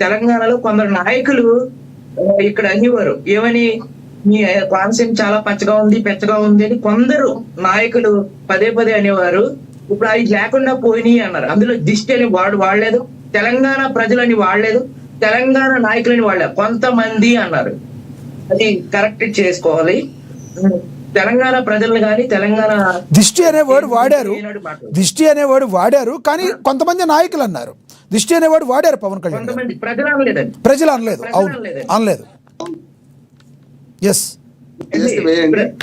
తెలంగాణలో కొందరు నాయకులు ఇక్కడ అనేవారు ఏమని, మీ కాన్సెప్ట్ చాలా పెచ్చగా ఉంది అని కొందరు నాయకులు పదే పదే అనేవారు. ఇప్పుడు అవి లేకుండా పోయినాయి అన్నారు. అందులో దిష్టి అని వాడలేదు, తెలంగాణ ప్రజలని వాడలేదు, తెలంగాణ నాయకులని వాడలేదు, కొంతమంది అన్నారు. అది కరెక్ట్ చేసుకోవాలి. తెలంగాణ ప్రజలను కానీ తెలంగాణ దిష్టి అనేవాడు వాడారు కానీ కొంతమంది నాయకులు అన్నారు. దిష్టి అనేవాడు వాడారు పవన్ కళ్యాణ్, ప్రజలు అనలేదు. అవును, అనలేదు. ఎస్,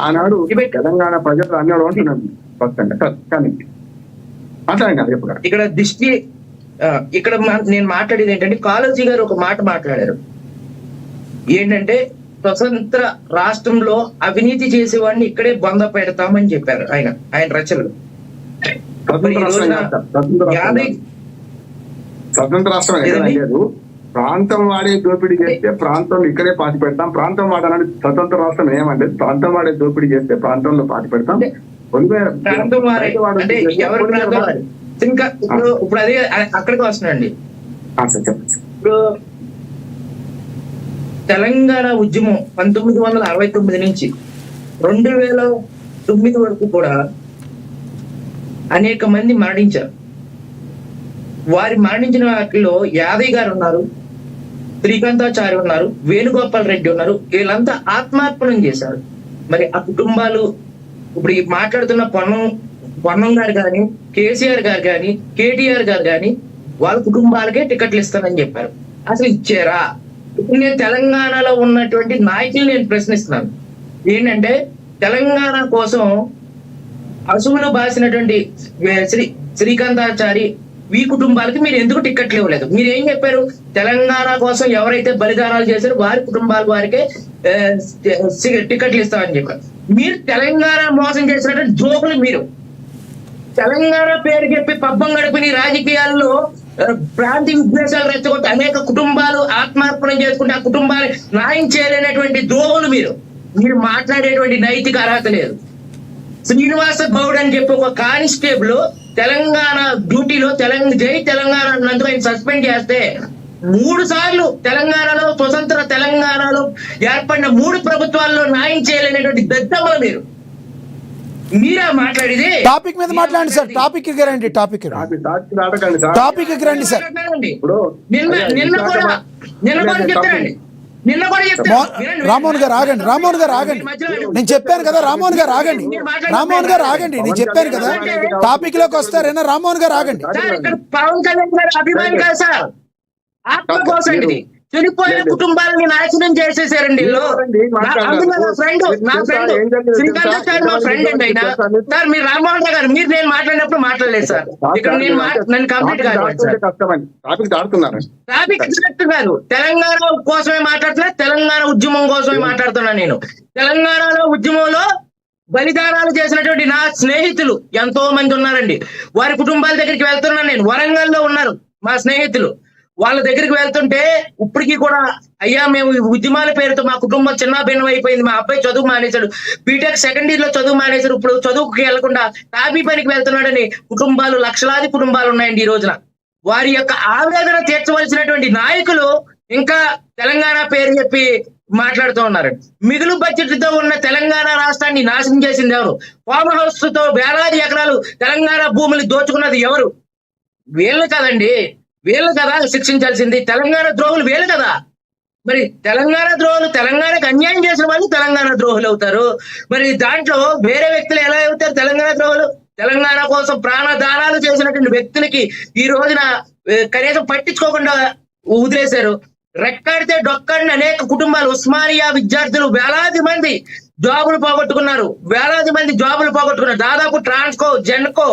ఆనాడు తెలంగాణ ప్రజలు అన్నాడు అంటున్నాను. ఇక్కడ దిష్టి, ఇక్కడ నేను మాట్లాడేది ఏంటంటే, కాళోజీ గారు ఒక మాట మాట్లాడారు. ఏంటంటే, స్వతంత్ర రాష్ట్రంలో అవినీతి చేసేవాడిని ఇక్కడే బొంద పెడతామని చెప్పారు ఆయన రచనలు. స్వతంత్ర రాష్ట్రం లేదు, ప్రాంతం వాడే దోపిడీ చేస్తే ప్రాంతంలో ఇక్కడే పాతి పెడతాం, ప్రాంతం వాడాలని స్వతంత్ర రాష్ట్రం ఏమంటే ప్రాంతం వాడే దోపిడీ చేస్తే ప్రాంతంలో పాతి పెడతాం. ఇంకా ఇప్పుడు అదే అక్కడికి వస్తున్నాండి. ఇప్పుడు తెలంగాణ ఉద్యమం 1969 నుంచి 2009 వరకు కూడా అనేక మంది మరణించారు. వారి మరణించిన వాటిలో యాదయ్య గారు ఉన్నారు, శ్రీకాంతాచారి ఉన్నారు, వేణుగోపాల్ రెడ్డి ఉన్నారు. వీళ్ళంతా ఆత్మార్పణం చేశారు. మరి ఆ కుటుంబాలు ఇప్పుడు మాట్లాడుతున్న పొన్నం గారు కానీ, కేసీఆర్ గారు కానీ, కేటీఆర్ గారు కానీ వాళ్ళ కుటుంబాలకే టికెట్లు ఇస్తానని చెప్పారు. అసలు ఇచ్చారా? ఇప్పుడు నేను తెలంగాణలో ఉన్నటువంటి నాయకులు నేను ప్రశ్నిస్తున్నాను. ఏంటంటే, తెలంగాణ కోసం అసువులు బాసినటువంటి శ్రీకాంతాచారి ఈ కుటుంబాలకి మీరు ఎందుకు టికెట్లు ఇవ్వలేదు? మీరు ఏం చెప్పారు? తెలంగాణ కోసం ఎవరైతే బలిదానాలు చేశారో వారి కుటుంబాల వారికే టికెట్లు ఇస్తామని చెప్పారు. మీరు తెలంగాణ మోసం చేసినటువంటి జోకులు. మీరు తెలంగాణ పేరు చెప్పి పబ్బం గడిపిన రాజకీయాల్లో ప్రాంతీయ ఉద్దేశాలు రెచ్చగొట్టి అనేక కుటుంబాలు ఆత్మార్పణం చేసుకుంటే ఆ కుటుంబాలు న్యాయం చేయలేనటువంటి ద్రోహులు. మీరు మాట్లాడేటువంటి నైతిక అర్హత లేదు. శ్రీనివాస గౌడ్ అని చెప్పి ఒక కానిస్టేబుల్ తెలంగాణ డ్యూటీలో జై తెలంగాణ అన్నందుకు ఆయన సస్పెండ్ చేస్తే 3 సార్లు తెలంగాణలో స్వతంత్ర తెలంగాణలో ఏర్పడిన 3 ప్రభుత్వాల్లో న్యాయం చేయలేనటువంటి దద్దమ్మలు మీరా మాట్లాడేది? టాపిక్ మీద మాట్లాడండి సార్. టాపిక్ రండి సార్. నిన్న కూడా చెప్తానండి. రామోహన్ గారు ఆగండి. నేను చెప్పాను కదా, రామోహన్ గారు ఆగండి. నేను చెప్పాను కదా, టాపిక్ లోకి వస్తారేనా? రామోహన్ గారు ఆగండి. పవన్ కళ్యాణ్ గారు అభిమాని కాదు సార్, ఆత్మ కోసం ఇది. చనిపోయిన కుటుంబాలని నాశనం చేసేసారండి. నా ఫ్రెండ్ శ్రీకాంతాచారి మా ఫ్రెండ్ అండి ఆయన. సార్ మీరు రామోహన్ గారు నేను మాట్లాడినప్పుడు మాట్లాడలేదు సార్. ఇక్కడ నన్ను కంప్లీట్ గారు తెలంగాణ కోసమే మాట్లాడలేదు, తెలంగాణ ఉద్యమం కోసమే మాట్లాడుతున్నా. నేను తెలంగాణలో ఉద్యమంలో బలిదానాలు చేసినటువంటి నా స్నేహితులు ఎంతో మంది ఉన్నారండి. వారి కుటుంబాల దగ్గరికి వెళ్తున్నాను నేను. వరంగల్లో ఉన్నారు మా స్నేహితులు. వాళ్ళ దగ్గరికి వెళ్తుంటే ఇప్పటికీ కూడా, అయ్యా మేము ఉద్యమాల పేరుతో మా కుటుంబం చిన్న భిన్నం అయిపోయింది, మా అబ్బాయి చదువు మానేశాడు, బీటెక్ సెకండ్ ఇయర్ లో చదువు మానేశారు, ఇప్పుడు చదువుకి వెళ్లకుండా టాపీ పనికి వెళ్తున్నాడని కుటుంబాలు, లక్షలాది కుటుంబాలు ఉన్నాయండి ఈ రోజున. వారి యొక్క ఆవేదన తీర్చవలసినటువంటి నాయకులు ఇంకా తెలంగాణ పేరు చెప్పి మాట్లాడుతూ ఉన్నారు. మిగులు బడ్జెట్ తో ఉన్న తెలంగాణ రాష్ట్రాన్ని నాశనం చేసింది ఎవరు? ఫామ్ హౌస్ తో వేలాది ఎకరాలు తెలంగాణ భూములు దోచుకున్నది ఎవరు? వీళ్ళు కదండి. వీళ్ళు కదా శిక్షించాల్సింది. తెలంగాణ ద్రోహులు వీళ్ళు కదా. మరి తెలంగాణ ద్రోహులు, తెలంగాణకు అన్యాయం చేసిన వాళ్ళు తెలంగాణ ద్రోహులు అవుతారు. మరి దాంట్లో వేరే వ్యక్తులు ఎలా అవుతారు తెలంగాణ ద్రోహులు? తెలంగాణ కోసం ప్రాణదానాలు చేసినటువంటి వ్యక్తులకి ఈ రోజున కనీసం పట్టించుకోకుండా వదిలేశారు. రెక్కాడితే డొక్కాడిన అనేక కుటుంబాలు, ఉస్మానియా విద్యార్థులు వేలాది మంది జాబులు పోగొట్టుకున్నారు. దాదాపు ట్రాన్స్కో, జెన్కో,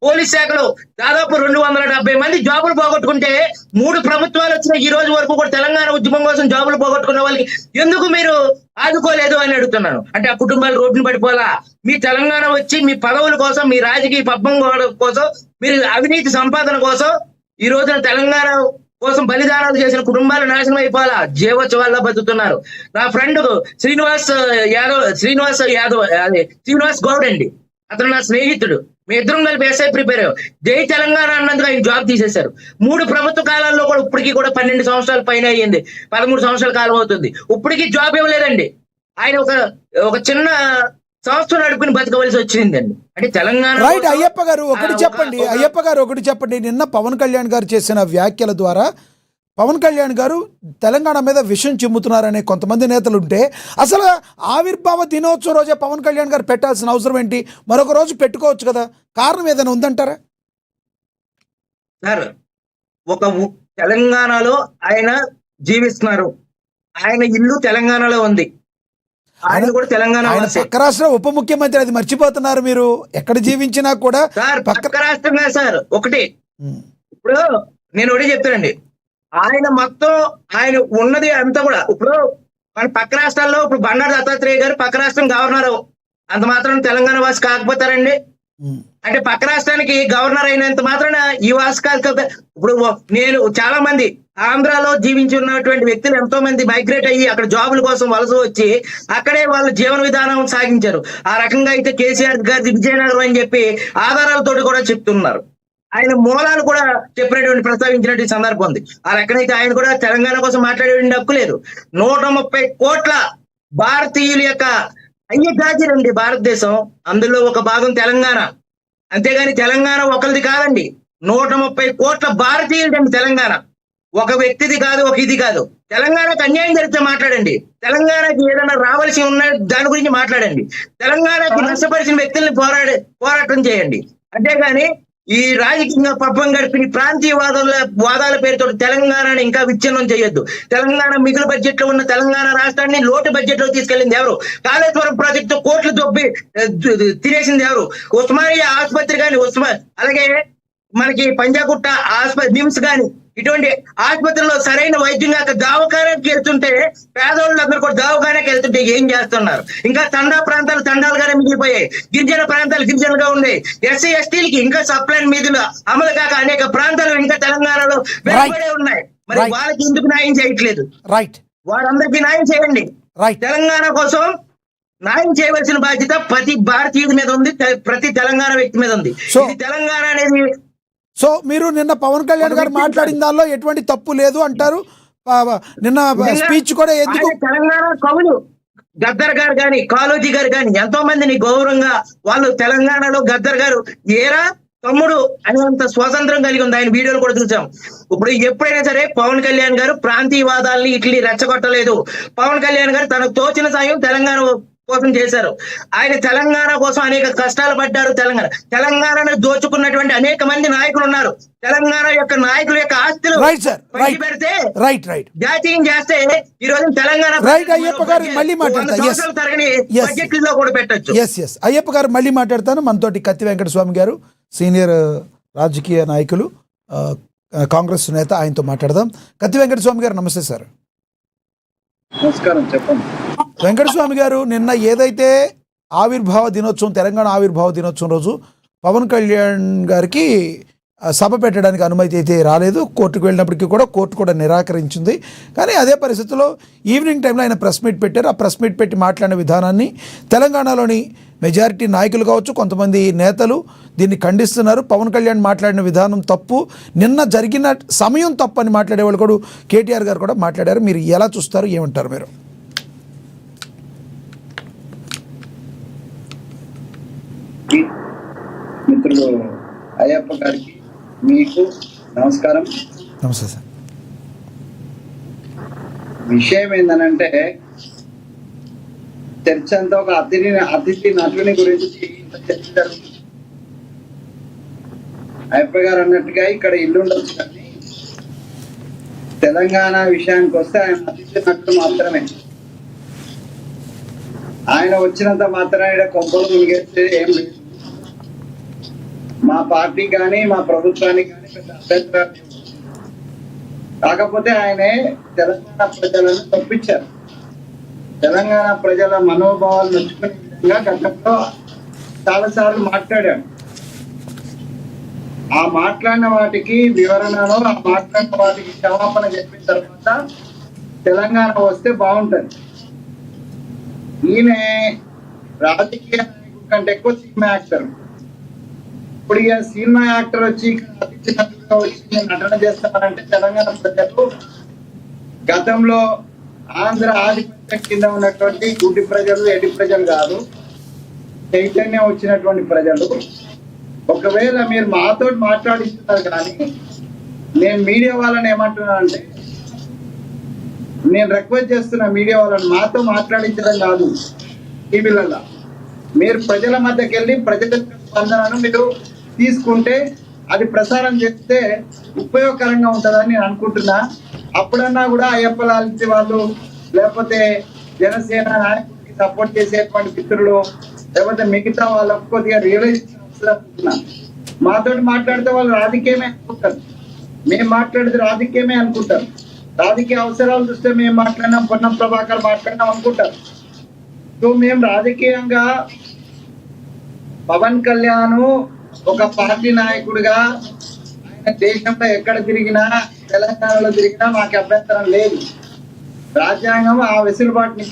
పోలీస్ శాఖలో దాదాపు 270 మంది జాబులు పోగొట్టుకుంటే 3 ప్రభుత్వాలు వచ్చిన ఈ రోజు వరకు కూడా తెలంగాణ ఉద్యమం కోసం జాబులు పోగొట్టుకున్న వాళ్ళకి ఎందుకు మీరు ఆదుకోలేదు అని అడుగుతున్నాను. అంటే ఆ కుటుంబాలు రోడ్డును పడిపోలా? మీ తెలంగాణ వచ్చి మీ పదవుల కోసం, మీ రాజకీయ పబ్బం కోసం, మీరు అవినీతి సంపాదన కోసం ఈ రోజున తెలంగాణ కోసం బలిదానాలు చేసిన కుటుంబాలు నాశనం అయిపోవాలా? జీవోత్సవాల్లో బతుకుతున్నారు. నా ఫ్రెండ్ శ్రీనివాస్ గౌడ్ అండి, అతను నా స్నేహితుడు. మీ ఇద్దరం కలిపి ఎస్ఐ ప్రిపేర్ అయ్యాం. జై తెలంగాణ అన్నందుకు ఆయన జాబ్ తీసేశారు. 3 ప్రభుత్వ కాలాల్లో కూడా ఇప్పటికీ కూడా 12 సంవత్సరాల పైన అయ్యింది, 13 సంవత్సరాల కాలం అవుతుంది, ఇప్పటికీ జాబ్ ఇవ్వలేదండి. ఆయన ఒక చిన్న సంస్థ నడుపుకుని బతకవలసి వచ్చిందండి. అంటే తెలంగాణ రైట్. అయ్యప్ప గారు ఒకటి చెప్పండి. నిన్న పవన్ కళ్యాణ్ గారు చేసిన వ్యాఖ్యల ద్వారా పవన్ కళ్యాణ్ గారు తెలంగాణ మీద విషం చిమ్ముతున్నారనే కొంతమంది నేతలు ఉంటే, అసలు ఆవిర్భావ దినోత్సవం రోజే పవన్ కళ్యాణ్ గారు పెట్టాల్సిన అవసరం ఏంటి? మరొక రోజు పెట్టుకోవచ్చు కదా. కారణం ఏదైనా ఉందంటారా? సార్, తెలంగాణలో ఆయన జీవిస్తున్నారు, ఆయన ఇల్లు తెలంగాణలో ఉంది, ఆయన కూడా తెలంగాణ పక్క రాష్ట్ర ఉప ముఖ్యమంత్రి, అది మర్చిపోతున్నారు మీరు. ఎక్కడ జీవించినా కూడా సార్ పక్క రాష్ట్రంగా సార్. ఒకటి ఇప్పుడు నేను ఒకటి చెప్తానండి, ఆయన మొత్తం ఆయన ఉన్నది అంతా కూడా ఇప్పుడు మన పక్క రాష్ట్రాల్లో ఇప్పుడు బండారు దత్తాత్రేయ గారు పక్క రాష్ట్రం గవర్నర్, అంత మాత్రం తెలంగాణ వాసి కాకపోతారండి? అంటే పక్క రాష్ట్రానికి గవర్నర్ అయినంత మాత్రాన ఈ వాసి కాదు కదా. ఇప్పుడు నేను చాలా మంది ఆంధ్రాలో జీవించి ఉన్నటువంటి వ్యక్తులు ఎంతో మంది మైగ్రేట్ అయ్యి అక్కడ జాబుల కోసం వలస వచ్చి అక్కడే వాళ్ళ జీవన విధానం సాగించారు. ఆ రకంగా అయితే కేసీఆర్ గారి విజయనగరం అని చెప్పి ఆధారాలతో కూడా చెప్తున్నారు. ఆయన మూలాలు కూడా చెప్పినటువంటి ప్రస్తావించినటువంటి సందర్భం ఉంది. ఆ రకంగా ఆయన కూడా తెలంగాణ కోసం మాట్లాడేటువంటి హక్కు లేదు. 130 కోట్ల భారతీయుల యొక్క అయ్యగాజీలండి భారతదేశం, అందులో ఒక భాగం తెలంగాణ. అంతేగాని తెలంగాణ ఒకరిది కాదండి, 130 కోట్ల భారతీయులండి తెలంగాణ. ఒక వ్యక్తిది కాదు, ఒక ఇది కాదు. తెలంగాణకు అన్యాయం జరిగితే మాట్లాడండి, తెలంగాణకి ఏదైనా రావాల్సి ఉన్న దాని గురించి మాట్లాడండి, తెలంగాణకి నష్టపరిచిన వ్యక్తుల్ని పోరాటం చేయండి. అంతేగాని ఈ రాజకీయ పబ్బం గడిపి ప్రాంతీయ వాదాల పేరుతో తెలంగాణని ఇంకా విచ్ఛిన్నం చేయొద్దు. తెలంగాణ మిగులు బడ్జెట్ లో ఉన్న తెలంగాణ రాష్ట్రాన్ని లోటు బడ్జెట్ లో తీసుకెళ్లింది ఎవరు? కాళేశ్వరం ప్రాజెక్టు కోట్లు దొబ్బి తినేసింది ఎవరు? ఉస్మానియా ఆసుపత్రి కానీ, అలాగే మనకి పంజాగుట్ట ఆసుపత్రి, నిమ్స్ కానీ, ఇటువంటి ఆసుపత్రిలో సరైన వైద్యం కాక దవాఖానాకి వెళ్తుంటే పేదవాళ్ళందరూ కూడా దవాఖానాకి వెళ్తుంటే ఏం చేస్తున్నారు? ఇంకా తండా ప్రాంతాలు తండాలుగానే మిగిలిపోయాయి, గిరిజన ప్రాంతాలు గిరిజనగా ఉన్నాయి, ఎస్సీ ఎస్టీలకి ఇంకా సప్లైన్ మీదులు అమలు కాక అనేక ప్రాంతాలు ఇంకా తెలంగాణలో వెలువడే ఉన్నాయి. మరి వాళ్ళకి ఎందుకు న్యాయం చేయట్లేదు? వారందరికీ న్యాయం చేయండి. తెలంగాణ కోసం న్యాయం చేయవలసిన బాధ్యత ప్రతి భారతీయుడి మీద ఉంది, ప్రతి తెలంగాణ వ్యక్తి మీద ఉంది. ఇది తెలంగాణ అనేది. సో మీరు నిన్న పవన్ కళ్యాణ్ గారు మాట్లాడిన దానిలో ఎటువంటి తప్పు లేదు అంటారు. నిన్న స్పీచ్ కూడా ఎందుకు? తెలంగాణ కవులు గద్దర్ గారు కానీ, కాళోజీ గారు కానీ ఎంతో మందిని గౌరవంగా వాళ్ళు తెలంగాణలో గద్దర్ గారు ఏరా తమ్ముడు అనేంత స్వాతంత్రం కలిగి ఉంది. ఆయన వీడియోలు కూడా చూసాం. ఇప్పుడు ఎప్పుడైనా సరే పవన్ కళ్యాణ్ గారు ప్రాంతీయవాదాలని ఇట్లా రెచ్చగొట్టలేదు. పవన్ కళ్యాణ్ గారు తనకు తోచిన సాయం తెలంగాణ కోసం చేశారు. ఆయన తెలంగాణ కోసం అనేక కష్టాలు పడ్డారు. తెలంగాణను దోచుకున్నటువంటి అనేక మంది నాయకులు ఉన్నారు. తెలంగాణ యొక్క నాయకుల యొక్క ఆస్తులు పెడితే జాతీయం చేస్తే ఈ రోజు తెలంగాణ తరగని బడ్జెట్లో కూడా పెట్టచ్చు. అయ్యప్ప గారు మళ్ళీ మాట్లాడతాను. మనతోటి కత్తి వెంకట స్వామి గారు, సీనియర్ రాజకీయ నాయకులు, కాంగ్రెస్ నేత, ఆయనతో మాట్లాడదాం. కత్తి వెంకట స్వామి గారు నమస్తే సార్. నమస్కారం, చెప్పండి. వెంకటస్వామి గారు, నిన్న ఏదైతే ఆవిర్భావ దినోత్సవం, తెలంగాణ ఆవిర్భావ దినోత్సవం రోజు పవన్ కళ్యాణ్ గారికి సభ పెట్టడానికి అనుమతి అయితే రాలేదు. కోర్టుకు వెళ్ళినప్పటికీ కూడా కోర్టు కూడా నిరాకరించింది. కానీ అదే పరిస్థితుల్లో ఈవినింగ్ టైంలో ఆయన ప్రెస్ మీట్ పెట్టారు. ఆ ప్రెస్ మీట్ పెట్టి మాట్లాడిన విధానాన్ని తెలంగాణలోని మెజారిటీ నాయకులు కావచ్చు, కొంతమంది నేతలు దీన్ని ఖండిస్తున్నారు. పవన్ కళ్యాణ్ మాట్లాడిన విధానం తప్పు, నిన్న జరిగిన సమయం తప్పు అని మాట్లాడేవాళ్ళు కూడా కేటీఆర్ గారు కూడా మాట్లాడారు. మీరు ఎలా చూస్తారు, ఏమంటారు మీరు? మిత్రులు అయ్యప్ప గారికి, మీకు నమస్కారం. నమస్తే సార్. విషయం ఏంటనంటే, చర్చ అంతా ఒక అతిథి నటుని గురించి చర్చ జరుగుతుంది. అయ్యప్ప గారు అన్నట్టుగా ఇక్కడ ఇల్లు ఉండొచ్చు, కానీ తెలంగాణ విషయానికి వస్తే ఆయన అతిథి నటుడు మాత్రమే. ఆయన వచ్చినంత మాత్రం ఇక్కడ కొంపలు మునిగేస్తే ఏం లేదు. మా పార్టీ కానీ మా ప్రభుత్వానికి కానీ పెద్ద అభ్యంతరాలు. కాకపోతే ఆయనే తెలంగాణ ప్రజలను తప్పించారు. తెలంగాణ ప్రజల మనోభావాలు నచ్చుకునే విధంగా గతంలో చాలాసార్లు మాట్లాడాడు. ఆ మాట్లాడిన వాటికి వివరణలో, ఆ మాట్లాడిన వాటికి క్షమాపణ చెప్పిన తర్వాత తెలంగాణ వస్తే బాగుంటుంది. ఈయన రాజకీయ నాయకుడి కంటే ఎక్కువ సినిమా యాక్టర్. ఇప్పుడు ఇక సినిమా యాక్టర్ వచ్చి ఇక్కడ అతిథి నటుడుగా వచ్చి నేను నటన చేస్తానంటే తెలంగాణ ప్రజలు గతంలో ఆంధ్ర ఆధిపత్యం కింద ఉన్నటువంటి గుడ్డి ప్రజలు, ఎడి ప్రజలు కాదు, చైతన్యం వచ్చినటువంటి ప్రజలు. ఒకవేళ మీరు మాతో మాట్లాడిస్తున్నారు కానీ నేను మీడియా వాళ్ళని ఏమంటున్నానంటే, నేను రిక్వెస్ట్ చేస్తున్నా మీడియా వాళ్ళని మాతో మాట్లాడించడం కాదు, టీవీలలో మీరు ప్రజల మధ్యకి వెళ్ళి ప్రజల స్పందనను మీరు తీసుకుంటే అది ప్రసారం చేస్తే ఉపయోగకరంగా ఉంటుందని నేను అనుకుంటున్నా. అప్పుడన్నా కూడా అయ్యప్ప లాంటి వాళ్ళు, లేకపోతే జనసేన నాయకుడికి సపోర్ట్ చేసేటువంటి మిత్రులు, లేకపోతే మిగతా వాళ్ళకు కొద్దిగా రియలైజ్ అవసరం. మాతో మాట్లాడితే వాళ్ళు రాజకీయమే అనుకుంటారు, మేము మాట్లాడితే రాజకీయమే అనుకుంటారు. రాజకీయ అవసరాలు చూస్తే మేము మాట్లాడినాం, పొన్నం ప్రభాకర్ మాట్లాడినాం అనుకుంటారు. సో మేము రాజకీయంగా పవన్ కళ్యాణ్ ఒక పార్టీ నాయకుడిగా ఆయన దేశంలో ఎక్కడ తిరిగినా, తెలంగాణలో తిరిగినా మాకు అభ్యంతరం లేదు. రాజ్యాంగం ఆ వెసులుబాటుని